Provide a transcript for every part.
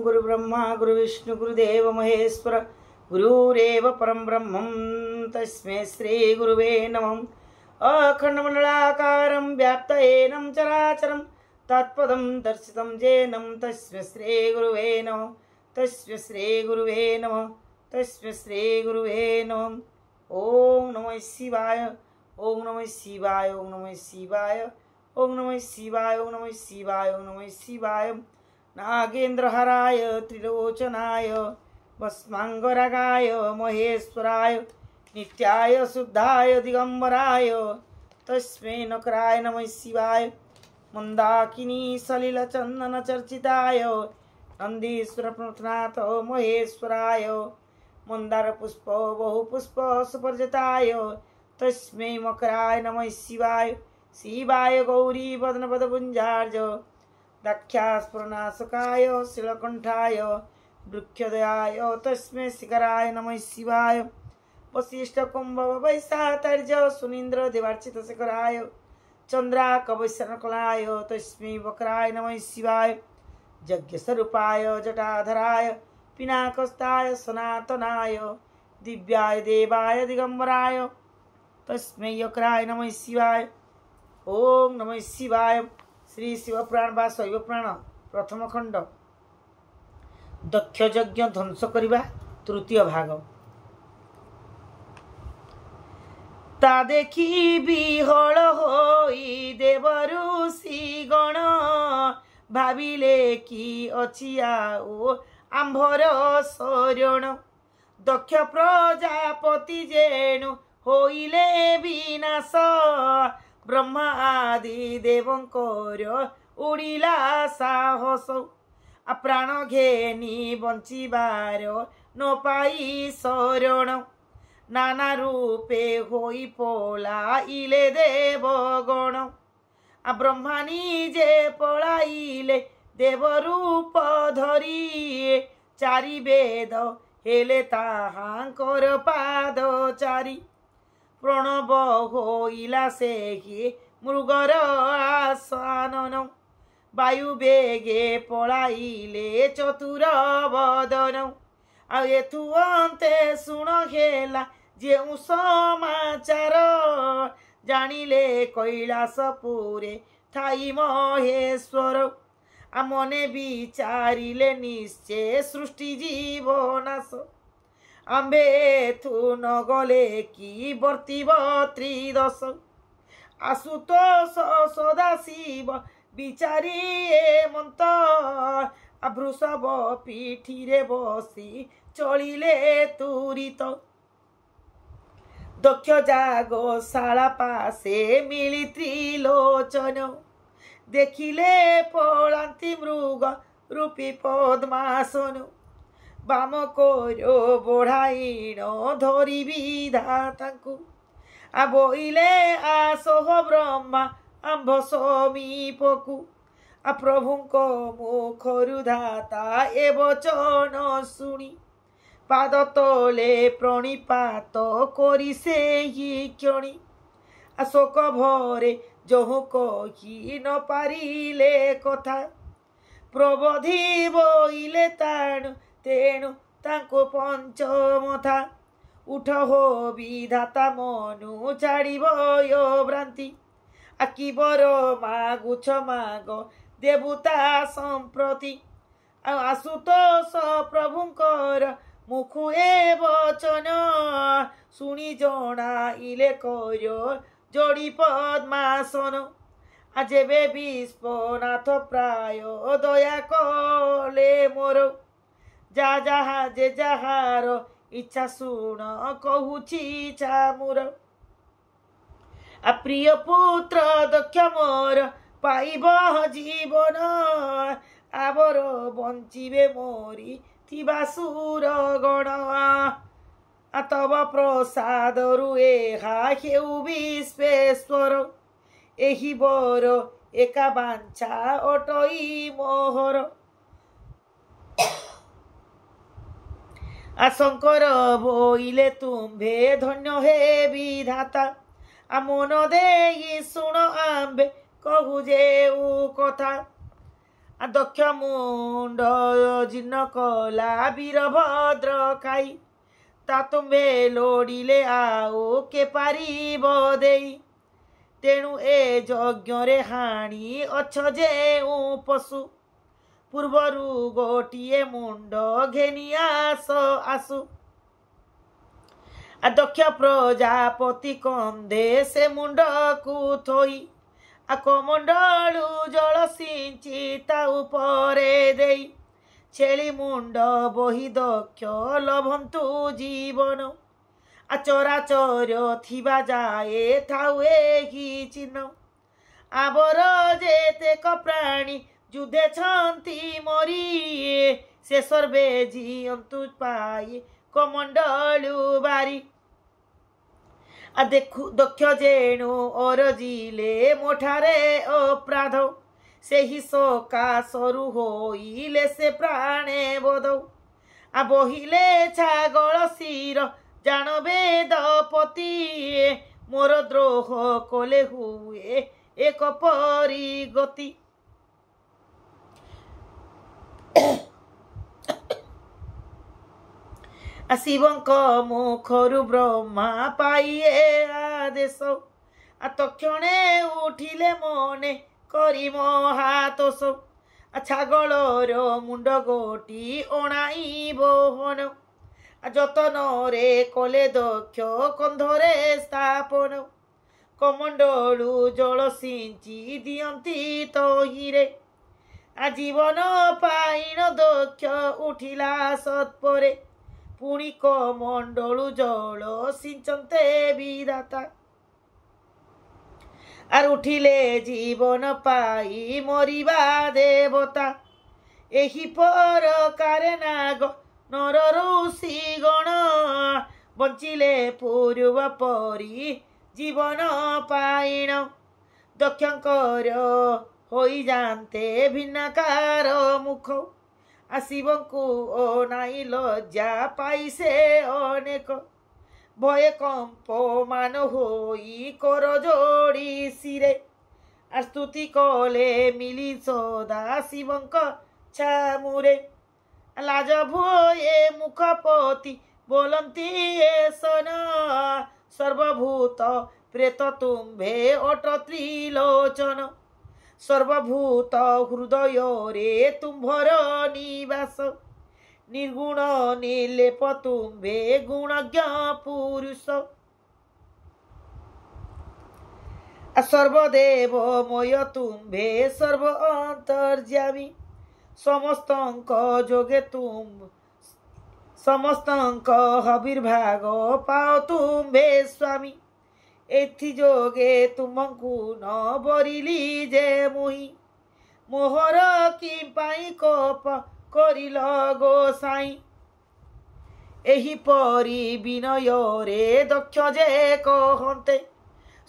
गुरुब्रह्मा गुरुविष्णु गुरुदेव महेश्वर गुरुरेव परम ब्रह्मं तस्मै श्री गुरुवे नमः। अखंडमंडलाकारं व्याप्तयेनं चराचरं तत्पदं दर्शितं येनं तस्मै श्री गुरुवे नमः। तस्मै श्री गुरुवे नमः। तस्मै श्री गुरुवे नमः। ओम नमः शिवाय। ओम नमः शिवाय। ओम नमः शिवाय। ओम नमः शिवाय। ओम नमः शिवाय। ओम नमः शिवाय। नागेन्द्रहराय त्रिलोचनाय भस्मांगरागाय महेश्वराय नित्याय शुद्धाय दिगंबराय तस्मै नकराय नमः शिवाय। मंदाकिनी सलिल चंदन चर्चिताय नंदीश्वर प्रथनाथ महेश्वराय मंदार पुष्प बहु पुष्प सुपर्जिताय तस्मै मकराय नमः शिवाय। शिवाय गौरी वदन पदपुंजार्ज दक्षास्फुरनाशकाय शिलकंठाय वृक्षदयाय तस्मै शिखराय नमः शिवाय। वशिष्ठ कुंभ वैशातर्ज सुनीन्द्र देवार्चित शिखराय चंद्राकवैश्यकलाय तस्मै वक्राय नमः शिवाय। यज्ञ स्वरूपाय जटाधराय पिनाकस्ताय सनातनाय दिव्याय देवाय दिगंबराय तस्मै यक्राय नमः शिवाय। ओम नमः शिवाय। श्री शिवपुराण बा शैवपुराण प्रथम खंड दक्ष यज्ञ ध्वंस करिबा तृतीय भाग। ता देखी बिहल होई देव ऋषि गण भाविले कि अछि आउ आंभर शरण। दक्ष प्रजापति जेणु होइले विनाश ब्रह्मा आदि देवंकर उड़िला साहस। प्राण घेनी बंचिबार न पाई शरण नाना रूपे होई पलाइले देवगण। ब्रह्मा निजे पलाइले देव रूप धरी चारि वेद हेले ताहांकर पाद चारि। प्रणव होइला सेहि मृगर आसनन वायु बेगे पलाइले चतुर बदन। एथु अंते शुण हेला जेउ समाचार जानिले कैलासपुरे थाई महेश्वर। मने विचारिले निश्चय सृष्टि जीवनाश। आंबे एथु न गले कि वर्तिब त्रिदश। आशुतोष सदाशिव विचारी एमंत वृषभ पीठिरे बसी चलिले तुरित। दक्ष जागशाला पासे मिली त्रिलोचन देखिले पलांती मृग रूपी पद्मासन। बाम कोरो बढ़ाईण धरी विधातांकु बोइले आसह ब्रह्मा आंभ समीपकु। प्रभुंको मुखरु धाता ए वचन शुणी पाद तले प्रणिपात करी सेहि क्षणी। शोक भरे जहु कही न पारिले कथा प्रबोधि बोइले ताणु तेणु तांको पंचमथा। उठ हो विधाता मनु छाड़िब यो भ्रांति आकिबर मागुछ माग देवता संप्रति। आशुतोष प्रभुंकर मुखु ए वचन शुणी जणाइले कर जोड़ी पद्मासन। जेबे विश्वनाथ प्राय दया कले मोर जा जहा जे जहार इच्छा शुण कहूची छामुर। प्रिय पुत्र दक्ष मोर पाइब जीवन आबर बंचिबे मोरी थिबा सुर गण। तब प्रसादरु एहा हेउ विश्वेश्वर एही बर एका बांछा अटई मोहर। शंकर बोइले तुम्भे धन्य हे विधाता मन देई शुण आंबे कहु जे कथा। दक्ष मुंड जीर्ण कला वीरभद्र खाई ता तुम्भे लोड़िले आओ के पारिब देई तेणु ए यज्ञ रे हाणी अछ जेउ पशु पूर्वरु गोटिए मुंड घेनी आस आसु दक्ष प्रजापति कंदे से मुंड को थोई कमंडलु जल सिंची ता उपरे देई छेली मुंड बही दक्ष लभंतु जीवन चराचर थिबा जाए थाउ एही चिन्ह आबर जेतेक प्राणी जुधे छंती मरी से सर्वे जियंतु पाई कमंडलु बारी देखु दक्ष जेणु अरजिले मोठारे अपराध से ही सकाशरु होइले से प्राणे बोधौ बहिले छागल शिर जान वेदपति मोर द्रोह कोले हुए एक परी गति शिवंक मुखरु ब्रह्मा पाइए आदेश तक्षणे उठिले मने करी महातोष छागलर मुंड गोटी अणाई बहन जतन रे कले दक्ष कंधरे स्थापन कमंडलु जल सिंची दियंती तहिरे जीवन पाइन दक्ष उठिला सत्परे पुणी कमंडलु जल सिंचन्ते विधाता आर उठिले जीवन पाई मरिबा देवता एही परकारे नाग नर ऋषि गण बंचिले पूर्व परी जीवन पाइण दक्षंकर होई जानते भिन्नकार मुख शिवंकु अनाई लज्जा पाई से अनेक भय कंप मान होई कर जोड़ी सिरे स्तुति कले मिली सदा शिवंक छामुरे लाज भये मुखपति बोलती ए सन सर्वभूत प्रेत तुम्भे अट त्रिलोचन सर्वभूत हृदय रे तुम्भर निवास निर्गुण निर्लेप तुम्भे गुणज्ञ पुरुष सर्वदेवमय तुम्भे सर्व अंतर्यामी समस्तंक जोगे तुम समस्तंक हविर्भाग पाओ तुम्भे स्वामी एथि जोगे तुमको न बरिली जे मुही मोहर कि पाई कोप करिल गोसाई एही परी विनय रे दक्ष जे कहते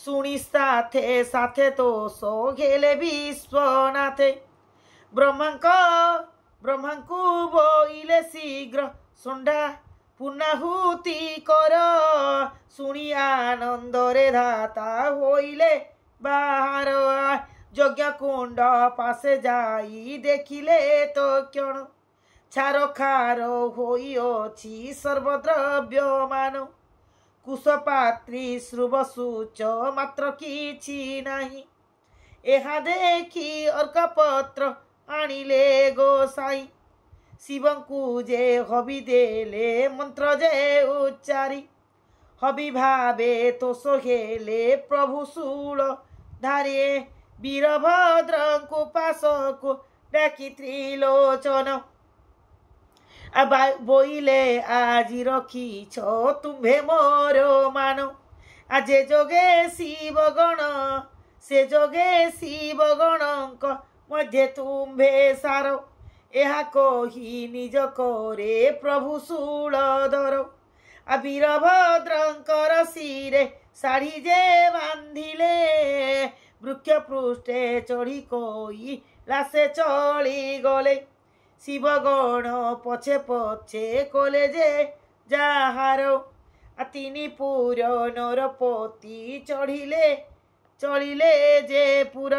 सुनी साथे साथे तो सो घेले विश्वनाथे ब्रह्मांकु बोइले शीघ्र सुंडा पुनाहुति कर सुनी आनंद रे धाता होइले बाहर यज्ञ कुंड पासे जाई देखिले तो क्षण छार खार होई अछि सर्वद्रव्यमान कुशपात्री श्रुवसूच मात्र किछि नाही एहा देखी अर्कपत्र आनिले गोसाई शिवंकु जे हबि देले मंत्र जे उच्चारी हबि भावे तो सोहेले प्रभु शूल धारे वीरभद्रंकु पासकु डाकी त्रिलोचन बोइले আজি रखीछ तुम्भे मोर मान आजे जोगे शिवगण से जोगे शिवगणक मध्य तुम्भे सार एहा कही निज करे प्रभु शूलधर वीरभद्रंकर शिरे शाढ़ी जे बांधिले वृक्ष पृष्ठे चढ़ी कोई लासे चली गले शिवगण पछे पछे कोले जे जाहार तिनी पुर नरपति चढ़िले चलिले जे पुर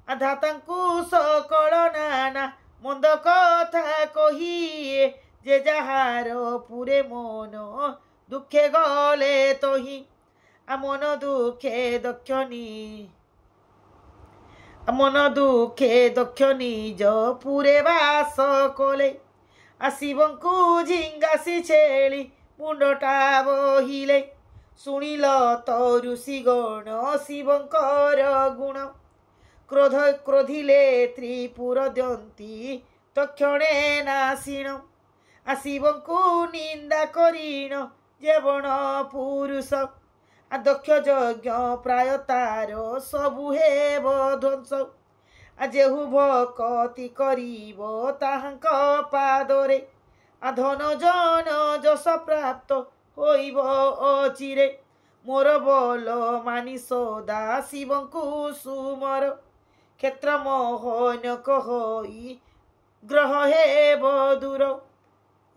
ଧାତାଙ୍କୁ ସକଳ ନାନା ମନ୍ଦ କଥା କହି ଯେ ଯାହାର ପୁରେ ମନ ଦୁଃଖେ ଗଲେ ତହି ମନ ଦୁଃଖେ ଦକ୍ଷ ନିଜ ପୁରେ ବାସ କଲେ ଶିବଙ୍କୁ ଝିଙ୍ଗାସି ଛେଳି ମୁଣ୍ଡଟା ବହିଲେ ଶୁଣିଲ ତ ଋଷି ଗଣ ଶିବଙ୍କର ଗୁଣ କ୍ରୋଧିଲେ ତ୍ରିପୁର ଦନ୍ତି ତକ୍ଷଣେ ନାସିଣ ଶିବଙ୍କୁ ନିନ୍ଦା କରିଣ ଯେବଣ ପୁରୁଷ ଦକ୍ଷ ଯଜ୍ଞ ପ୍ରାୟ ତାର ସବୁ ହେବ ଧ୍ୱଂସ ଯେହୁ ଭକତି କରିବ ତାହାଙ୍କ ପାଦରେ ଧନ ଜନ ଯଶ ପ୍ରାପ୍ତ ହୋଇବ ଅଚିରେ ମୋର ବଲ ମାନି ସଦା ଶିବଙ୍କୁ ସୁମର କ୍ଷେତ୍ର ମୋହନକ ହୋଇ ଗ୍ରହ ହେବ ଦୂର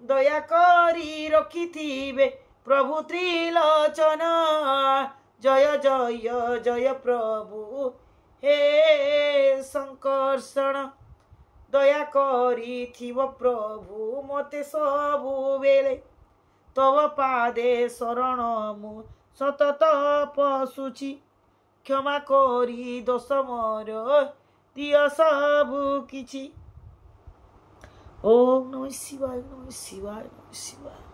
ଦୟା କରି ରଖିଥିବେ ପ୍ରଭୁ ତ୍ରିଲୋଚନ ଜୟ ଜୟ ଜୟ ପ୍ରଭୁ ହେ ଶଙ୍କର୍ଷଣ ଦୟା କରିଥିବ ପ୍ରଭୁ ମତେ ସବୁବେଳେ ତବ ପାଦେ ଶରଣ ମୁଁ ସତତ ପଶୁଛି କ୍ଷମା କରି ଦୋଷ ମୋର ଦିଅ ସବୁ କିଛି। ଓମ୍ ନମଃ ଶିବାୟ, ନମଃ ଶିବାୟ, ନମଃ ଶିବାୟ।